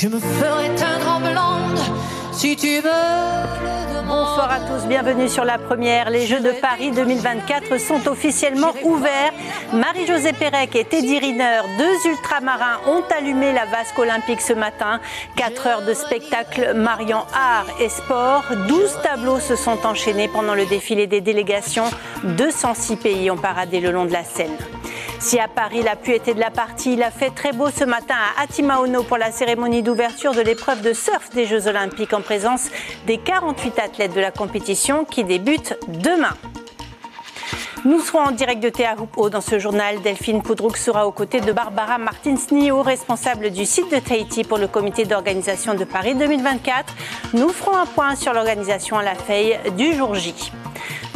Je me ferai teindre en blonde si tu veux. Bonsoir à tous, bienvenue sur La Première. Les Jeux de Paris 2024 sont officiellement ouverts. Marie-Josée Pérec et Teddy Riner, deux ultramarins, ont allumé la vasque olympique ce matin. 4 heures de spectacle mariant art et sport. 12 tableaux se sont enchaînés pendant le défilé des délégations. 206 pays ont paradé le long de la Seine. Si à Paris la pluie était de la partie, il a fait très beau ce matin à Atimaono pour la cérémonie d'ouverture de l'épreuve de surf des Jeux Olympiques en présence des 48 athlètes de la compétition qui débute demain. Nous serons en direct de Teahupo'o dans ce journal. Delphine Poudrouk sera aux côtés de Barbara Martins-Nio, responsable du site de Tahiti pour le comité d'organisation de Paris 2024. Nous ferons un point sur l'organisation à la veille du jour J.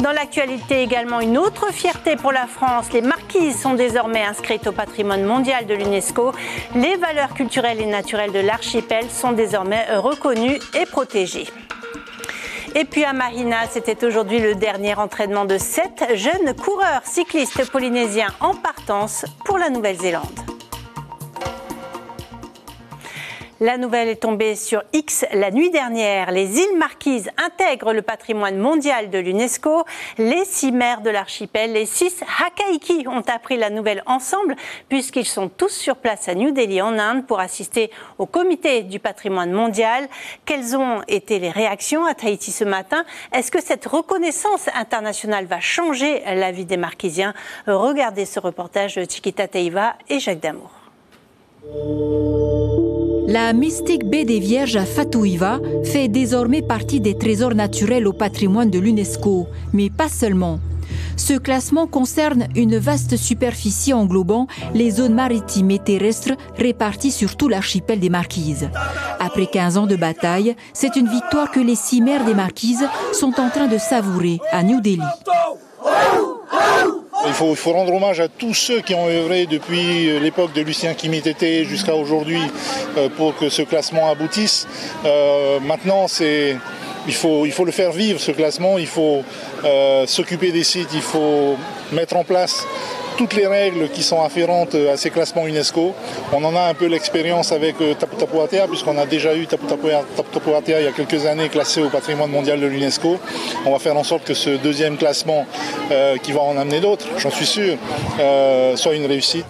Dans l'actualité également, une autre fierté pour la France. Les marquises sont désormais inscrites au patrimoine mondial de l'UNESCO. Les valeurs culturelles et naturelles de l'archipel sont désormais reconnues et protégées. Et puis à Mahina, c'était aujourd'hui le dernier entraînement de 7 jeunes coureurs cyclistes polynésiens en partance pour la Nouvelle-Zélande. La nouvelle est tombée sur X la nuit dernière. Les îles Marquises intègrent le patrimoine mondial de l'UNESCO. Les 6 maires de l'archipel, les 6 Hakaiki, ont appris la nouvelle ensemble puisqu'ils sont tous sur place à New Delhi en Inde pour assister au comité du patrimoine mondial. Quelles ont été les réactions à Tahiti ce matin? Est-ce que cette reconnaissance internationale va changer la vie des Marquisiens? Regardez ce reportage de Chiquita Teiva et Jacques Damour. La mystique baie des Vierges à Fatouiva fait désormais partie des trésors naturels au patrimoine de l'UNESCO, mais pas seulement. Ce classement concerne une vaste superficie englobant les zones maritimes et terrestres réparties sur tout l'archipel des Marquises. Après 15 ans de bataille, c'est une victoire que les 6 maires des Marquises sont en train de savourer à New Delhi. Il faut rendre hommage à tous ceux qui ont œuvré depuis l'époque de Lucien Kimitete jusqu'à aujourd'hui pour que ce classement aboutisse. Maintenant, il faut le faire vivre, ce classement. Il faut s'occuper des sites, il faut mettre en place toutes les règles qui sont afférentes à ces classements UNESCO. On en a un peu l'expérience avec Tapu Tapu Atea, puisqu'on a déjà eu Tapu Tapu Atea il y a quelques années classé au patrimoine mondial de l'UNESCO. On va faire en sorte que ce deuxième classement, qui va en amener d'autres, j'en suis sûr, soit une réussite.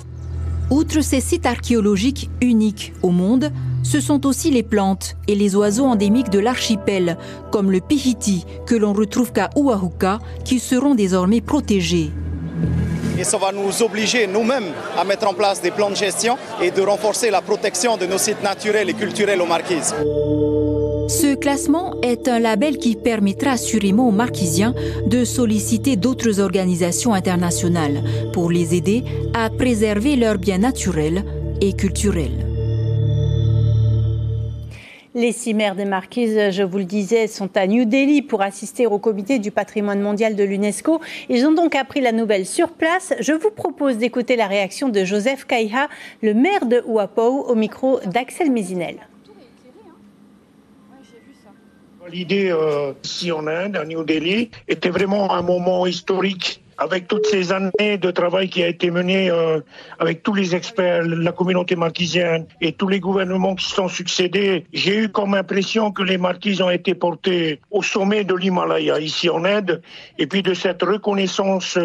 Outre ces sites archéologiques uniques au monde, ce sont aussi les plantes et les oiseaux endémiques de l'archipel, comme le pihiti, que l'on retrouve qu'à Uahuka, qui seront désormais protégés. Et ça va nous obliger nous-mêmes à mettre en place des plans de gestion et de renforcer la protection de nos sites naturels et culturels aux Marquises. Ce classement est un label qui permettra assurément aux Marquisiens de solliciter d'autres organisations internationales pour les aider à préserver leurs biens naturels et culturels. Les 6 maires des Marquises, je vous le disais, sont à New Delhi pour assister au comité du patrimoine mondial de l'UNESCO. Ils ont donc appris la nouvelle sur place. Je vous propose d'écouter la réaction de Joseph Kaiha, le maire de Uapo'o, au micro d'Axel Mézinel. L'idée ici en Inde, à New Delhi, était vraiment un moment historique. Avec toutes ces années de travail qui a été mené avec tous les experts, la communauté marquisienne et tous les gouvernements qui se sont succédés, j'ai eu comme impression que les Marquises ont été portés au sommet de l'Himalaya, ici en Inde, et puis de cette reconnaissance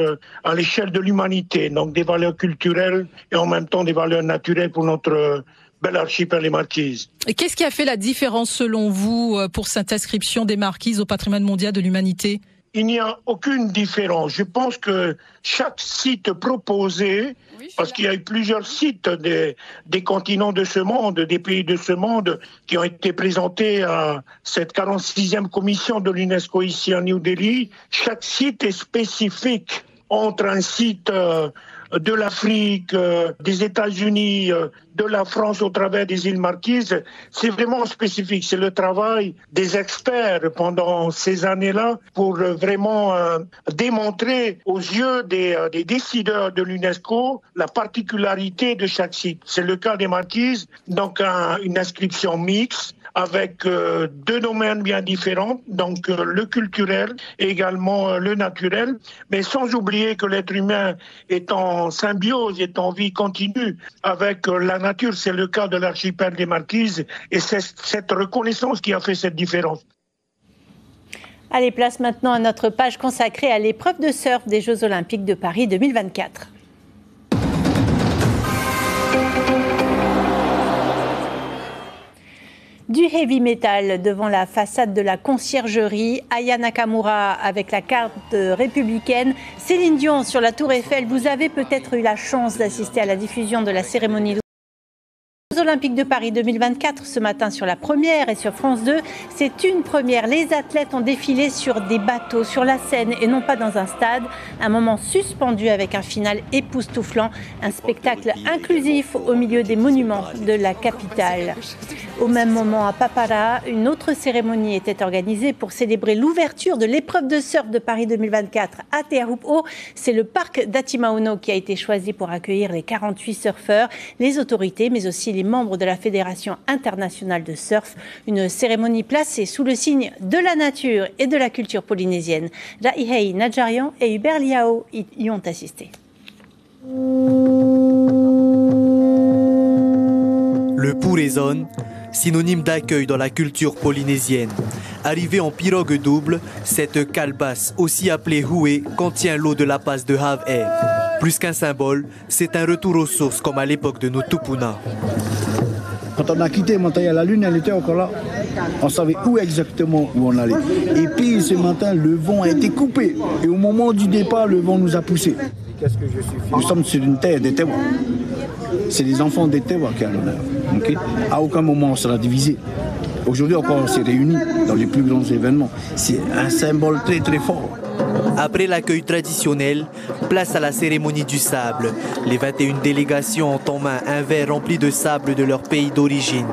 à l'échelle de l'humanité, donc des valeurs culturelles et en même temps des valeurs naturelles pour notre bel archipel des Marquises. Et qu'est-ce qui a fait la différence selon vous pour cette inscription des Marquises au patrimoine mondial de l'humanité ? Il n'y a aucune différence. Je pense que chaque site proposé, parce qu'il y a eu plusieurs sites des continents de ce monde, des pays de ce monde, qui ont été présentés à cette 46e commission de l'UNESCO ici à New Delhi, chaque site est spécifique entre un site de l'Afrique, des États-Unis, de la France au travers des îles Marquises, c'est vraiment spécifique. C'est le travail des experts pendant ces années-là pour vraiment démontrer aux yeux des décideurs de l'UNESCO la particularité de chaque site. C'est le cas des Marquises, donc une inscription mixte avec deux domaines bien différents, donc le culturel et également le naturel, mais sans oublier que l'être humain est en symbiose, est en vie continue avec la nature. C'est le cas de l'archipel des Marquises et c'est cette reconnaissance qui a fait cette différence. Allez, place maintenant à notre page consacrée à l'épreuve de surf des Jeux Olympiques de Paris 2024. Du heavy metal devant la façade de la conciergerie, Aya Nakamura avec la carte républicaine, Céline Dion sur la Tour Eiffel. Vous avez peut-être eu la chance d'assister à la diffusion de la cérémonie aux Olympiques de Paris 2024 ce matin sur la Première et sur France 2. C'est une première. Les athlètes ont défilé sur des bateaux, sur la Seine et non pas dans un stade. Un moment suspendu avec un final époustouflant. Un spectacle inclusif au milieu des monuments de la capitale. Au même moment, à Papara, une autre cérémonie était organisée pour célébrer l'ouverture de l'épreuve de surf de Paris 2024 à Te Ahupu'o. C'est le parc d'Atimaono qui a été choisi pour accueillir les 48 surfeurs, les autorités, mais aussi les membres de la Fédération internationale de surf. Une cérémonie placée sous le signe de la nature et de la culture polynésienne. Raihei Nadjarian et Hubert Liao y ont assisté. Le Purezon, synonyme d'accueil dans la culture polynésienne. Arrivée en pirogue double, cette calebasse, aussi appelée houé, contient l'eau de la passe de Have-Air. Plus qu'un symbole, c'est un retour aux sources comme à l'époque de nos Tupuna. Quand on a quitté Montagne à la Lune, elle était encore là. On savait où exactement où on allait. Et puis ce matin, le vent a été coupé. Et au moment du départ, le vent nous a poussés. Qu'est-ce que je suis fier. Nous sommes sur une terre des Tewa. C'est les enfants des Tewa qui ont l'honneur. Okay? À aucun moment on sera divisé. Aujourd'hui encore, on s'est réunis dans les plus grands événements. C'est un symbole très très fort. Après l'accueil traditionnel, place à la cérémonie du sable. Les 21 délégations ont en main un verre rempli de sable de leur pays d'origine.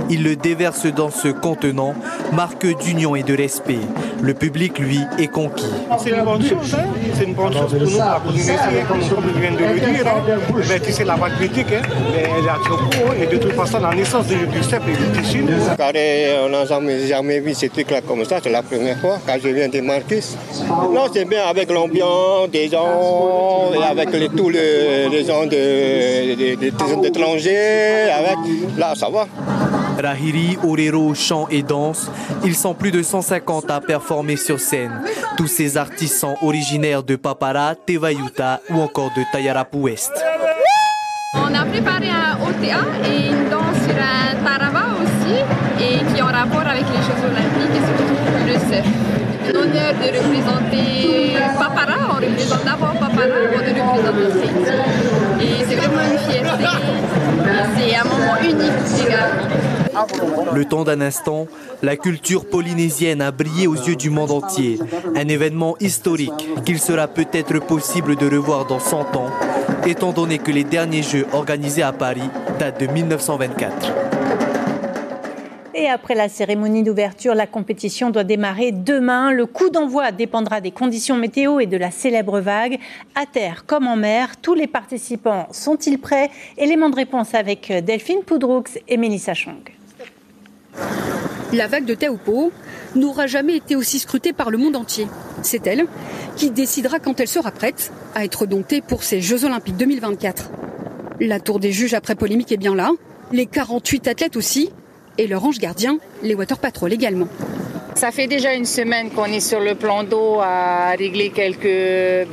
Ils le déversent dans ce contenant, marque d'union et de respect. Le public, lui, est conquis. C'est une bonne chose, hein? C'est une bonne chose pour nous, la Polynésie, comme je viens de le dire. Hein? Mais tu sais, la vague critique, hein? Elle est à Tiopo, et de toute façon, la naissance du CEP et du Tichin. On n'a jamais vu ces trucs-là comme ça, c'est la première fois quand je viens des Marquises. Non, c'est bien avec l'ambiance des gens, et avec tous les gens d'étrangers, là ça va. Rahiri, orero, chant et danse, ils sont plus de 150 à performer sur scène. Tous ces artistes sont originaires de Papara, Tevayuta ou encore de Tayarapu Ouest. On a préparé un OTA et une danse sur un tarava aussi, et qui ont rapport avec les Jeux Olympiques et surtout le surf. L'honneur de représenter Papara, on représente d'abord Papara avant de représenter Tahiti. Et c'est vraiment une fierté. C'est un moment unique également. Le temps d'un instant, la culture polynésienne a brillé aux yeux du monde entier. Un événement historique qu'il sera peut-être possible de revoir dans 100 ans, étant donné que les derniers Jeux organisés à Paris datent de 1924. Et après la cérémonie d'ouverture, la compétition doit démarrer demain. Le coup d'envoi dépendra des conditions météo et de la célèbre vague. À terre comme en mer, tous les participants sont-ils prêts? Élément de réponse avec Delphine Poudroux et Mélissa Chong. La vague de Te Ahupu'o n'aura jamais été aussi scrutée par le monde entier. C'est elle qui décidera quand elle sera prête à être domptée pour ces Jeux Olympiques 2024. La tour des juges après polémique est bien là, les 48 athlètes aussi, et leur ange gardien, les Water Patrol également. Ça fait déjà une semaine qu'on est sur le plan d'eau à régler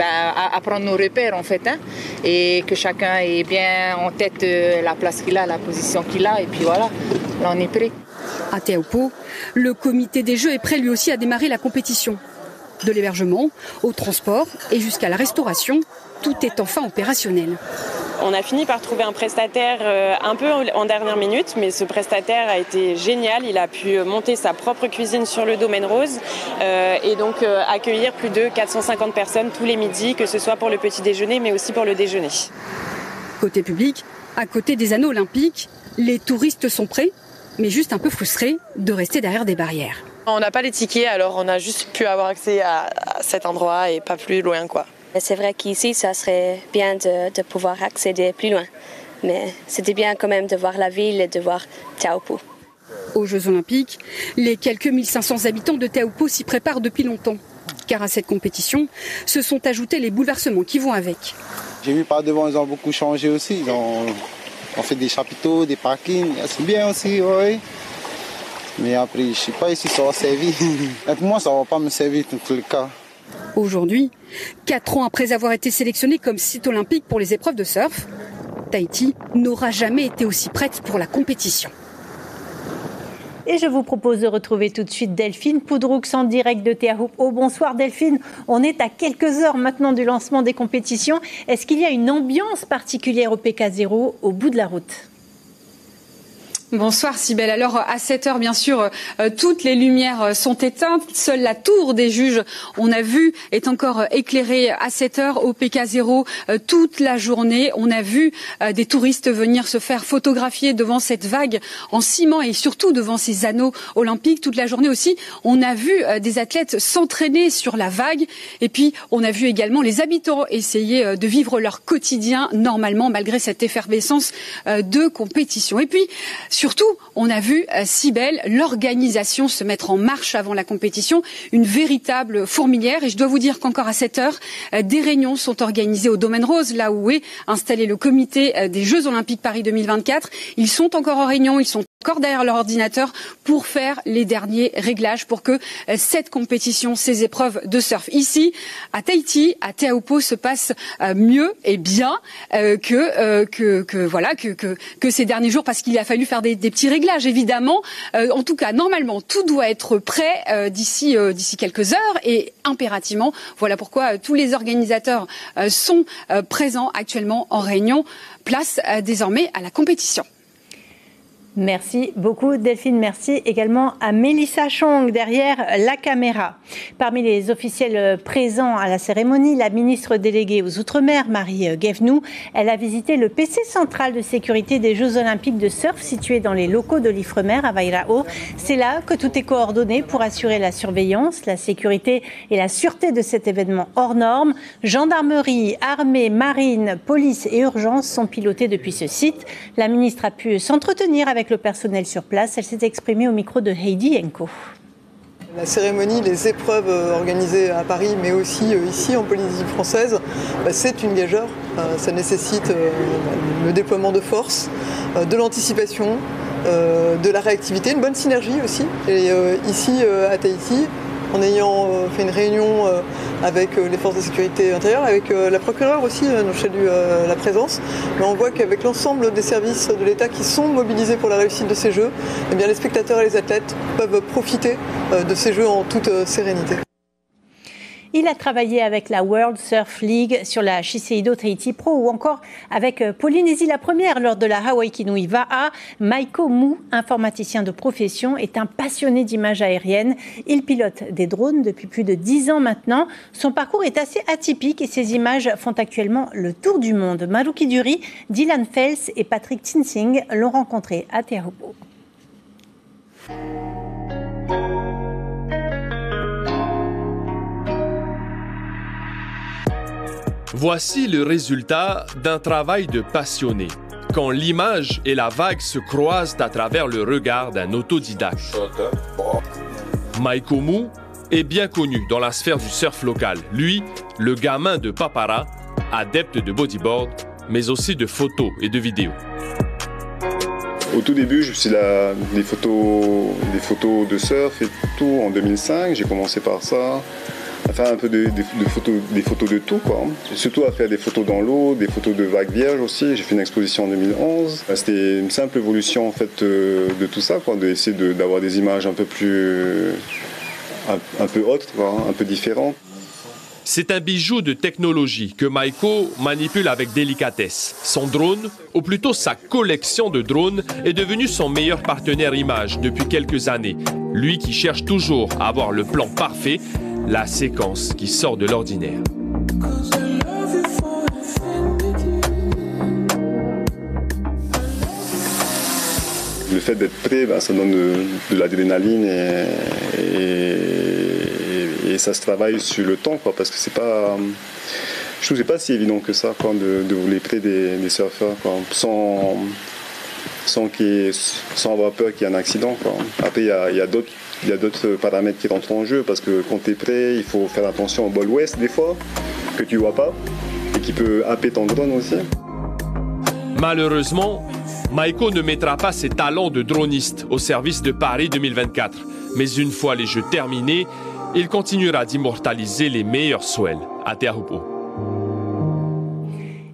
à prendre nos repères en fait, hein, et que chacun est bien en tête la place qu'il a, la position qu'il a, et puis voilà, là on est prêt. À Te Ahupu'o, le comité des Jeux est prêt lui aussi à démarrer la compétition. De l'hébergement au transport et jusqu'à la restauration, tout est enfin opérationnel. On a fini par trouver un prestataire un peu en dernière minute, mais ce prestataire a été génial. Il a pu monter sa propre cuisine sur le domaine rose et donc accueillir plus de 450 personnes tous les midis, que ce soit pour le petit déjeuner, mais aussi pour le déjeuner. Côté public, à côté des anneaux olympiques, les touristes sont prêts, mais juste un peu frustrés de rester derrière des barrières. On n'a pas les tickets, alors on a juste pu avoir accès à cet endroit et pas plus loin, quoi. C'est vrai qu'ici, ça serait bien de pouvoir accéder plus loin. Mais c'était bien quand même de voir la ville et de voir Te Ahupu'o. Aux Jeux Olympiques, les quelques 1500 habitants de Taupo s'y préparent depuis longtemps. Car à cette compétition, se sont ajoutés les bouleversements qui vont avec. J'ai vu par devant, ils ont beaucoup changé aussi. Ils ont fait des chapiteaux, des parkings. C'est bien aussi, oui. Mais après, je ne sais pas si ça va servir. Et pour moi, ça ne va pas me servir dans tous les cas. Aujourd'hui, 4 ans après avoir été sélectionné comme site olympique pour les épreuves de surf, Tahiti n'aura jamais été aussi prête pour la compétition. Et je vous propose de retrouver tout de suite Delphine Poudroux en direct de Teahupo'o. Bonsoir Delphine, on est à quelques heures maintenant du lancement des compétitions. Est-ce qu'il y a une ambiance particulière au PK0 au bout de la route ? Bonsoir Cybèle. Alors à 7h bien sûr, toutes les lumières sont éteintes. Seule la tour des juges, on a vu, est encore éclairée à 7h au PK0 toute la journée. On a vu des touristes venir se faire photographier devant cette vague en ciment et surtout devant ces anneaux olympiques toute la journée aussi. On a vu des athlètes s'entraîner sur la vague et puis on a vu également les habitants essayer de vivre leur quotidien normalement malgré cette effervescence de compétition. Et puis surtout, on a vu, Cybèle, l'organisation se mettre en marche avant la compétition, une véritable fourmilière. Et je dois vous dire qu'encore à 7h, des réunions sont organisées au Domaine Rose, là où est installé le comité des Jeux Olympiques Paris 2024. Ils sont encore en réunion, ils sont encore derrière leur ordinateur pour faire les derniers réglages pour que cette compétition, ces épreuves de surf ici, à Tahiti, à Teahupo'o, se passe mieux et bien que ces derniers jours, parce qu'il a fallu faire des petits réglages évidemment. En tout cas, normalement, tout doit être prêt d'ici quelques heures et impérativement. Voilà pourquoi tous les organisateurs sont présents actuellement en réunion. Place désormais à la compétition. Merci beaucoup Delphine, merci également à Mélissa Chong derrière la caméra. Parmi les officiels présents à la cérémonie, la ministre déléguée aux Outre-mer, Marie Guévenoux, elle a visité le PC central de sécurité des Jeux Olympiques de surf situé dans les locaux de l'Ifremer à Wairao. C'est là que tout est coordonné pour assurer la surveillance, la sécurité et la sûreté de cet événement hors norme. Gendarmerie, armée, marine, police et urgence sont pilotés depuis ce site. La ministre a pu s'entretenir avec le personnel sur place. Elle s'est exprimée au micro de Heidi Enko. La cérémonie, les épreuves organisées à Paris, mais aussi ici en Polynésie française, c'est une gageure. Ça nécessite le déploiement de force, de l'anticipation, de la réactivité, une bonne synergie aussi. Et ici à Tahiti, en ayant fait une réunion avec les forces de sécurité intérieure, avec la procureure aussi, dont je salue la présence. Mais on voit qu'avec l'ensemble des services de l'État qui sont mobilisés pour la réussite de ces Jeux, eh bien, les spectateurs et les athlètes peuvent profiter de ces Jeux en toute sérénité. Il a travaillé avec la World Surf League sur la Shiseido Tahiti Pro ou encore avec Polynésie la première lors de la Hawaii Kinui Va'a. Maiko Mu, informaticien de profession, est un passionné d'images aériennes. Il pilote des drones depuis plus de 10 ans maintenant. Son parcours est assez atypique et ses images font actuellement le tour du monde. Maruki Duri, Dylan Fels et Patrick Tinsing l'ont rencontré à Teahupo'o. Voici le résultat d'un travail de passionné, quand l'image et la vague se croisent à travers le regard d'un autodidacte. Maiko Mu est bien connu dans la sphère du surf local. Lui, le gamin de Papara, adepte de bodyboard, mais aussi de photos et de vidéos. Au tout début, je faisais des photos de surf et tout en 2005. J'ai commencé par ça. À faire un peu des photos de tout, quoi. Et surtout à faire des photos dans l'eau, des photos de vagues vierges aussi. J'ai fait une exposition en 2011. C'était une simple évolution en fait de tout ça, quoi, d'essayer d'avoir des images un peu hautes, quoi, un peu différentes. C'est un bijou de technologie que Maiko manipule avec délicatesse. Son drone, ou plutôt sa collection de drones, est devenu son meilleur partenaire image depuis quelques années. Lui qui cherche toujours à avoir le plan parfait, la séquence qui sort de l'ordinaire. Le fait d'être prêt, ça donne de l'adrénaline et ça se travaille sur le temps, quoi, parce que c'est pas, je trouve que c'est pas si évident que ça, quoi, de voler près des surfeurs, quoi, sans sans avoir peur qu'il y ait un accident, quoi. Après, il y a d'autres paramètres qui rentrent en jeu, parce que quand tu es prêt, il faut faire attention au bol ouest des fois, que tu vois pas, et qui peut happer ton drone aussi. Malheureusement, Maiko ne mettra pas ses talents de droniste au service de Paris 2024. Mais une fois les Jeux terminés, il continuera d'immortaliser les meilleurs swells à Teahupo'o.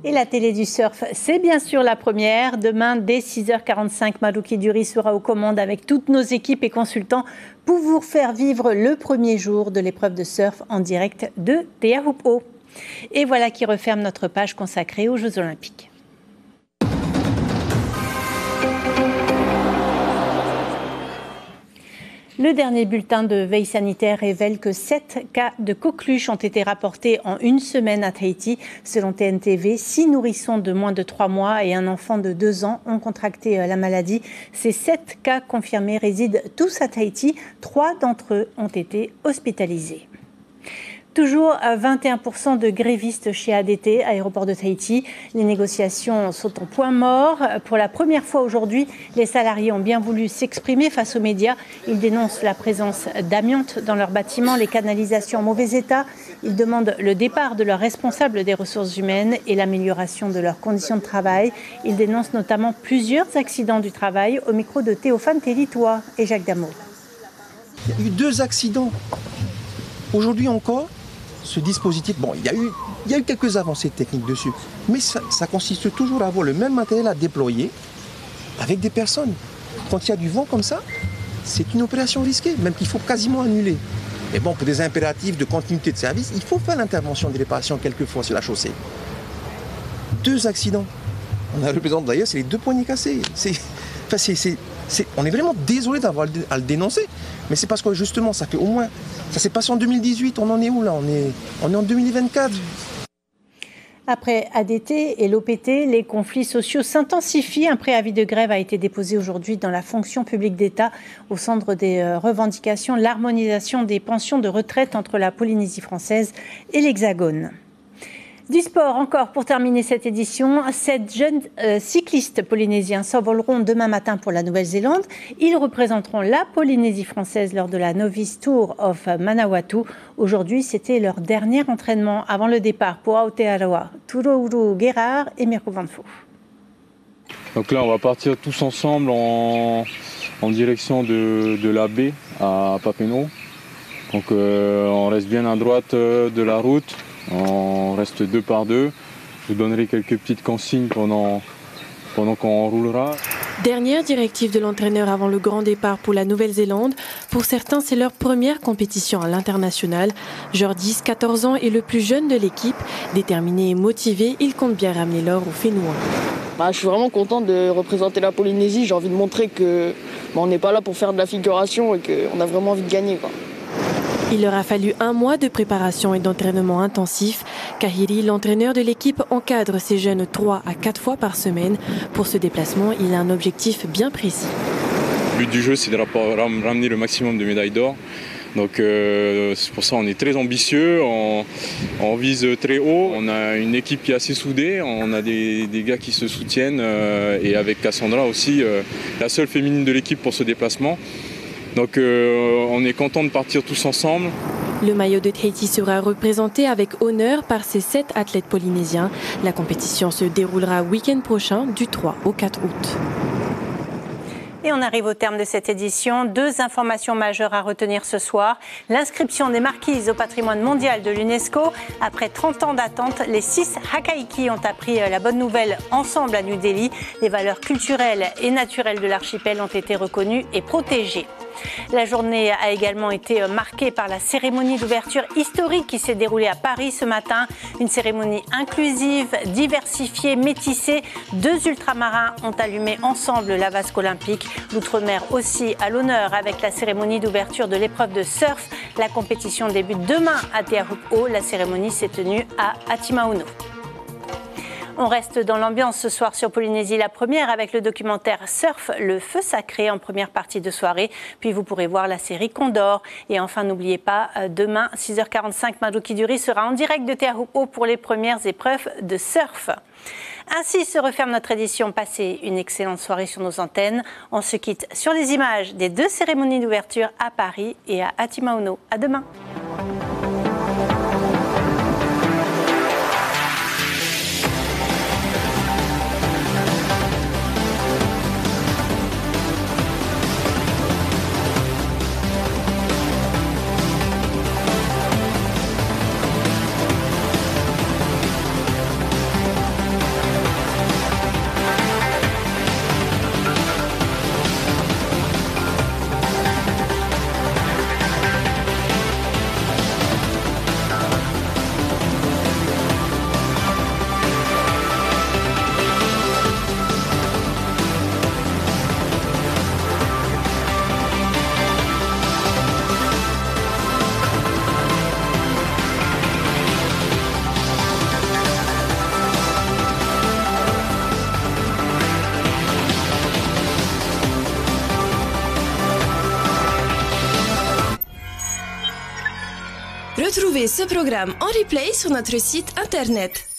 Et la télé du surf, c'est bien sûr la première. Demain, dès 6h45, Maruki Duri sera aux commandes avec toutes nos équipes et consultants pour vous faire vivre le premier jour de l'épreuve de surf en direct de Teahupo'o. Et voilà qui referme notre page consacrée aux Jeux Olympiques. Le dernier bulletin de veille sanitaire révèle que 7 cas de coqueluche ont été rapportés en une semaine à Tahiti. Selon TNTV, 6 nourrissons de moins de 3 mois et un enfant de 2 ans ont contracté la maladie. Ces 7 cas confirmés résident tous à Tahiti. 3 d'entre eux ont été hospitalisés. Toujours 21% de grévistes chez ADT, aéroport de Tahiti. Les négociations sont en point mort. Pour la première fois aujourd'hui, les salariés ont bien voulu s'exprimer face aux médias. Ils dénoncent la présence d'amiante dans leurs bâtiments, les canalisations en mauvais état. Ils demandent le départ de leurs responsables des ressources humaines et l'amélioration de leurs conditions de travail. Ils dénoncent notamment plusieurs accidents du travail au micro de Théophane Télitois et Jacques Dameau. Il y a eu 2 accidents. Aujourd'hui encore, ce dispositif, bon, il y a eu quelques avancées techniques dessus, mais ça consiste toujours à avoir le même matériel à déployer avec des personnes. Quand il y a du vent comme ça, c'est une opération risquée, même qu'il faut quasiment annuler. Mais bon, pour des impératifs de continuité de service, il faut faire l'intervention des réparations quelquefois sur la chaussée. 2 accidents. On a représente d'ailleurs, c'est les 2 poignets cassés. On est vraiment désolé d'avoir à le dénoncer, mais c'est parce que justement, ça fait au moins, ça s'est passé en 2018, on en est où là ? On est en 2024. Après ADT et l'OPT, les conflits sociaux s'intensifient. Un préavis de grève a été déposé aujourd'hui dans la fonction publique d'État. Au centre des revendications, l'harmonisation des pensions de retraite entre la Polynésie française et l'Hexagone. Du sport encore pour terminer cette édition. 7 jeunes cyclistes polynésiens s'envoleront demain matin pour la Nouvelle-Zélande. Ils représenteront la Polynésie française lors de la Novice Tour of Manawatu. Aujourd'hui, c'était leur dernier entraînement avant le départ pour Aotearoa, Turouru Gerard et Mirko Vanfo. Donc là, on va partir tous ensemble en direction de la baie à Papeeno. Donc on reste bien à droite de la route. On reste 2 par 2. Je vous donnerai quelques petites consignes pendant qu'on roulera. Dernière directive de l'entraîneur avant le grand départ pour la Nouvelle-Zélande. Pour certains, c'est leur première compétition à l'international. Jordis, 14 ans, est le plus jeune de l'équipe. Déterminé et motivé, il compte bien ramener l'or aux Fénois. Je suis vraiment content de représenter la Polynésie. J'ai envie de montrer qu'on n'est pas là pour faire de la figuration et qu'on a vraiment envie de gagner, quoi. Il leur a fallu 1 mois de préparation et d'entraînement intensif. Kahiri, l'entraîneur de l'équipe, encadre ces jeunes 3 à 4 fois par semaine. Pour ce déplacement, il a un objectif bien précis. Le but du jeu, c'est de ramener le maximum de médailles d'or. Donc c'est pour ça qu'on est très ambitieux, on vise très haut. On a une équipe qui est assez soudée, on a des gars qui se soutiennent et avec Cassandra aussi, la seule féminine de l'équipe pour ce déplacement. Donc on est content de partir tous ensemble. Le maillot de Tahiti sera représenté avec honneur par ces 7 athlètes polynésiens. La compétition se déroulera week-end prochain du 3 au 4 août. Et on arrive au terme de cette édition. 2 informations majeures à retenir ce soir. L'inscription des marquises au patrimoine mondial de l'UNESCO. Après 30 ans d'attente, les 6 Hakaiki ont appris la bonne nouvelle ensemble à New Delhi. Les valeurs culturelles et naturelles de l'archipel ont été reconnues et protégées. La journée a également été marquée par la cérémonie d'ouverture historique qui s'est déroulée à Paris ce matin. Une cérémonie inclusive, diversifiée, métissée. 2 ultramarins ont allumé ensemble la vasque olympique. L'outre-mer aussi à l'honneur avec la cérémonie d'ouverture de l'épreuve de surf. La compétition débute demain à Teahupo'o. La cérémonie s'est tenue à Atimaono. On reste dans l'ambiance ce soir sur Polynésie la première avec le documentaire Surf, le feu sacré en première partie de soirée. Puis vous pourrez voir la série Condor. Et enfin, n'oubliez pas, demain, 6h45, Madouki Duri sera en direct de Te Ahupo pour les premières épreuves de surf. Ainsi se referme notre édition. Passez une excellente soirée sur nos antennes. On se quitte sur les images des 2 cérémonies d'ouverture à Paris et à Atimaono. À demain. Retrouvez ce programme en replay sur notre site internet.